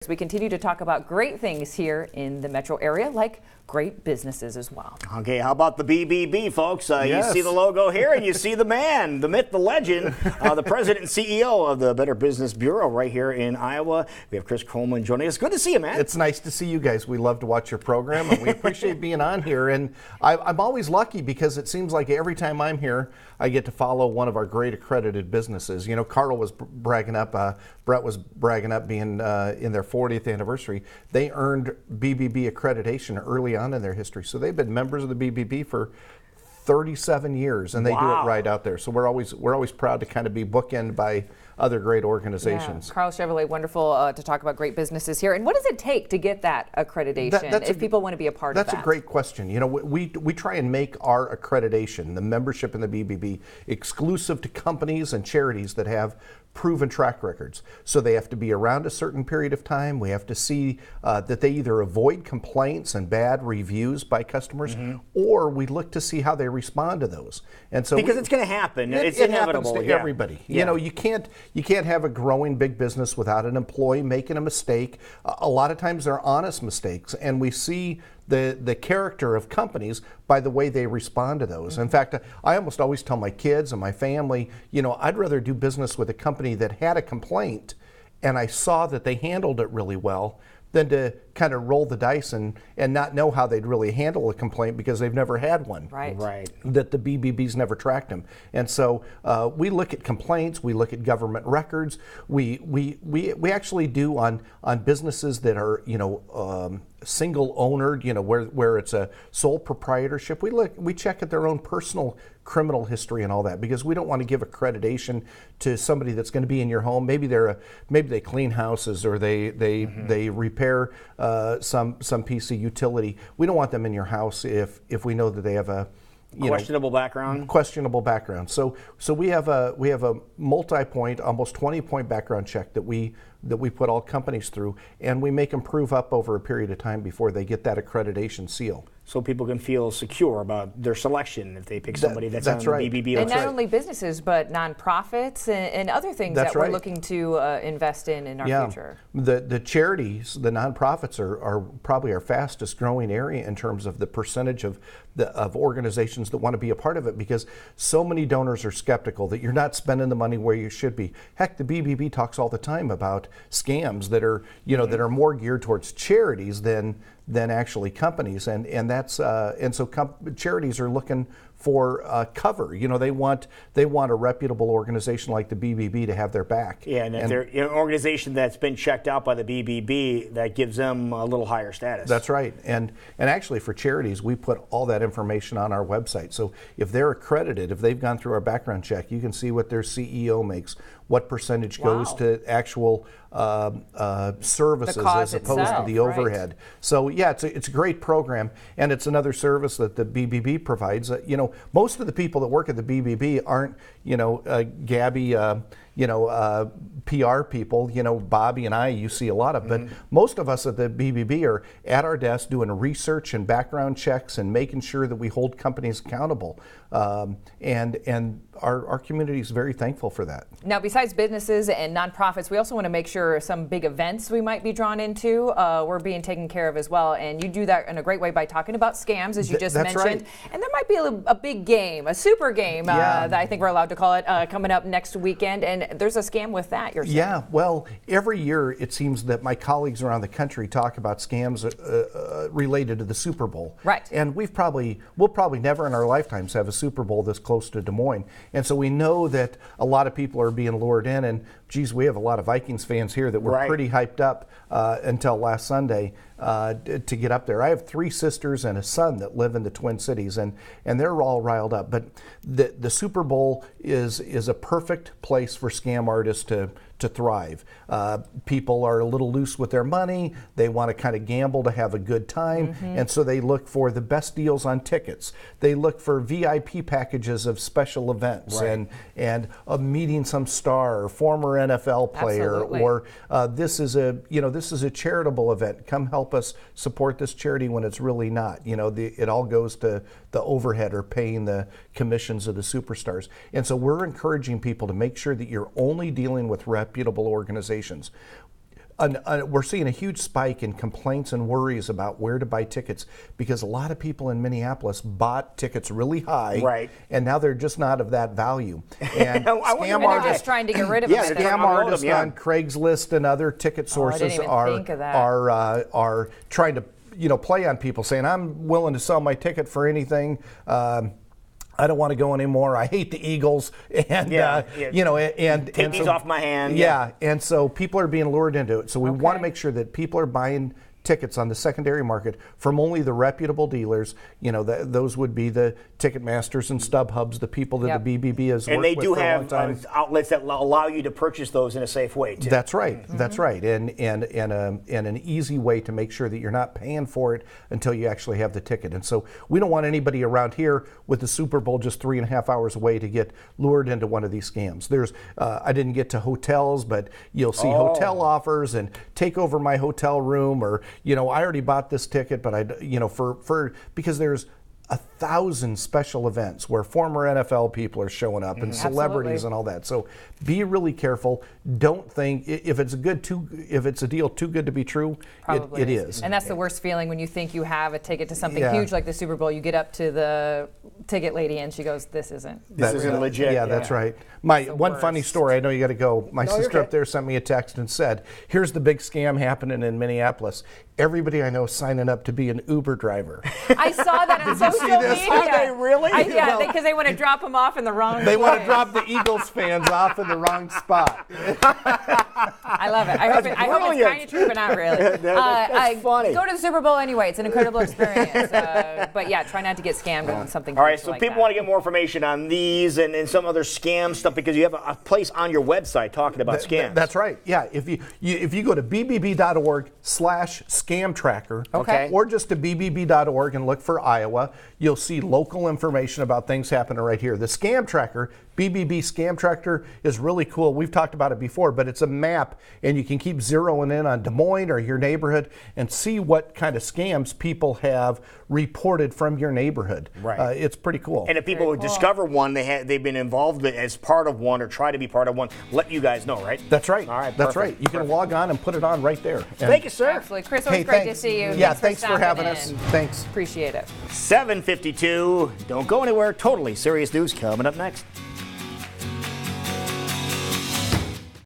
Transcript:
We continue to talk about great things here in the metro area, like great businesses as well. Okay, how about the BBB, folks? Yes. You see the logo here, and you see the man, the myth, the legend, the president and CEO of the Better Business Bureau right here in Iowa. We have Chris Coleman joining us. Good to see you, man. It's nice to see you guys. We love to watch your program, and we appreciate being on here. And I'm always lucky because it seems like every time I'm here, I get to follow one of our great accredited businesses. You know, Carl was bragging up, Brett was bragging up being in their 40th anniversary. They earned BBB accreditation early on in their history. So they've been members of the BBB for 37 years, and they do it right out there. So we're always proud to kind of be bookended by other great organizations. Yeah. Carl Chevrolet, wonderful to talk about great businesses here. And what does it take to get that accreditation if people want to be a part of that? That's a great question. You know, we try and make our accreditation, the membership in the BBB, exclusive to companies and charities that have proven track records. So they have to be around a certain period of time. We have to see that they either avoid complaints and bad reviews by customers, or we look to see how they respond to those. And so because it's going to happen. It's inevitable. Happens to everybody. You know, you can't have a growing big business without an employee making a mistake. A lot of times they're honest mistakes, and we see the character of companies by the way they respond to those. In fact, I almost always tell my kids and my family, you know, I'd rather do business with a company that had a complaint and I saw that they handled it really well than to kind of roll the dice and not know how they'd really handle a complaint because they've never had one. Right. That the BBB's never tracked them. And so we look at complaints, we look at government records, we actually do on businesses that are, you know, single ownered, you know, where it's a sole proprietorship. We check at their own personal criminal history and all that, because we don't want to give accreditation to somebody that's going to be in your home. Maybe they clean houses, or they repair some piece of utility. We don't want them in your house if we know that they have a questionable background. Questionable background. So we have a multi-point, almost 20-point background check that we put all companies through, and we make them prove up over a period of time before they get that accreditation seal. So people can feel secure about their selection if they pick somebody that's on the BBB. And not only businesses, but nonprofits and other things that we're looking to invest in our future. The charities, the nonprofits are probably our fastest growing area in terms of the percentage of organizations that want to be a part of it, because so many donors are skeptical that you're not spending the money where you should be. Heck, the BBB talks all the time about scams that are, you know, that are more geared towards charities than actually companies, and that's and so charities are looking for cover. You know, they want a reputable organization like the BBB to have their back. Yeah, and if they're an organization that's been checked out by the BBB, that gives them a little higher status. That's right, and actually for charities, we put all that information on our website. So if they're accredited, if they've gone through our background check, you can see what their CEO makes, what percentage goes to actual services as opposed to the overhead. So yeah, it's a great program, and it's another service that the BBB provides. You know, most of the people that work at the BBB aren't, you know, Gabby, PR people. You know, Bobby and I, you see a lot of, but most of us at the BBB are at our desk doing research and background checks and making sure that we hold companies accountable. And our community is very thankful for that. Now, besides businesses and nonprofits, we also want to make sure some big events we might be drawn into we're being taken care of as well. And you do that in a great way by talking about scams, as you just mentioned. Right. And there might be a big game, a super game that I think we're allowed to call it, coming up next weekend. And there's a scam with that, you're saying. Yeah, well, every year it seems that my colleagues around the country talk about scams related to the Super Bowl. Right. And we'll probably never in our lifetimes have a Super Bowl this close to Des Moines. And so we know that a lot of people are being lured in, and geez, we have a lot of Vikings fans here that were pretty hyped up until last Sunday to get up there. I have 3 sisters and a son that live in the Twin Cities, and they're all riled up. But the Super Bowl is a perfect place for scam artists to thrive. People are a little loose with their money. They want to kind of gamble to have a good time, and so they look for the best deals on tickets. They look for VIP packages of special events and of meeting some star or former NFL player. Absolutely. Or this is a charitable event. Come help us support this charity, when it's really not. You know, it all goes to the overhead or paying the commissions of the superstars. And so we're encouraging people to make sure that you're only dealing with reputable organizations. we're seeing a huge spike in complaints and worries about where to buy tickets because a lot of people in Minneapolis bought tickets really high, right? And now they're just not of that value. And scam artists are just trying to get rid of them. Scam artists on Craigslist and other ticket sources are trying to play on people, saying I'm willing to sell my ticket for anything. I don't want to go anymore. I hate the Eagles, and and take these off my hand. Yeah, and so people are being lured into it. So we want to make sure that people are buying tickets on the secondary market from only the reputable dealers. Those would be the Ticketmasters and StubHubs, the people that the BBB has worked with. And they do have outlets that allow you to purchase those in a safe way too. That's right. Mm-hmm. That's right. And an easy way to make sure that you're not paying for it until you actually have the ticket. And so we don't want anybody around here with the Super Bowl just 3.5 hours away to get lured into one of these scams. There's I didn't get to hotels, but you'll see hotel offers and take over my hotel room, or I already bought this ticket, but because there's 1,000 special events where former NFL people are showing up and celebrities and all that. So be really careful. Don't think if it's a deal too good to be true, it is. And that's the worst feeling when you think you have a ticket to something huge like the Super Bowl. You get up to the ticket lady and she goes, "This isn't legit." Yeah, that's right. One funny story. I know you got to go. My sister up there sent me a text and said, "Here's the big scam happening in Minneapolis. Everybody I know is signing up to be an Uber driver." I saw that on social media. Are they really? Because they want to drop them off in the wrong They want to drop the Eagles fans off in the wrong spot. I love it. I hope it's kind of true, but not really. That's funny. Go to the Super Bowl anyway. It's an incredible experience. But yeah, try not to get scammed on something. All right, so people want to get more information on these and some other scam stuff because you have a place on your website talking about scams. That's right. Yeah, if you go to bbb.org/scam tracker, or just to bbb.org and look for Iowa, you'll see local information about things happening right here. The scam tracker, BBB Scam Tracker, is really cool. We've talked about it before, but it's a map, and you can keep zeroing in on Des Moines or your neighborhood and see what kind of scams people have reported from your neighborhood. Right. It's pretty cool. And if people discover one, they've been involved as part of one or try to be part of one, let you guys know, right? That's right. All right. That's right. You can log on and put it on right there. Thank you, sir. Absolutely. Chris, it was great to see you. Yeah, thanks for having us. Thanks. Appreciate it. 7:52. Don't go anywhere. Totally serious news coming up next.